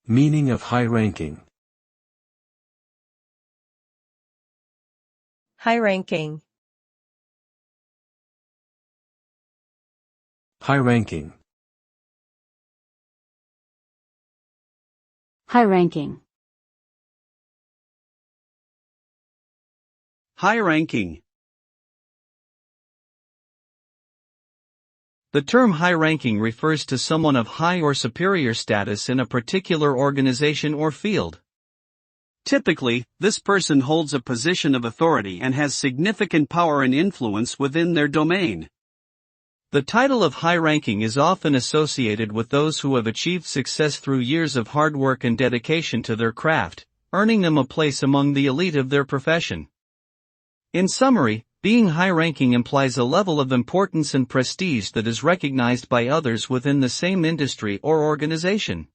Meaning of high-ranking. High-ranking. High-ranking. High-ranking. High-ranking. The term high-ranking refers to someone of high or superior status in a particular organization or field. Typically, this person holds a position of authority and has significant power and influence within their domain. The title of high-ranking is often associated with those who have achieved success through years of hard work and dedication to their craft, earning them a place among the elite of their profession. In summary, being high-ranking implies a level of importance and prestige that is recognized by others within the same industry or organization.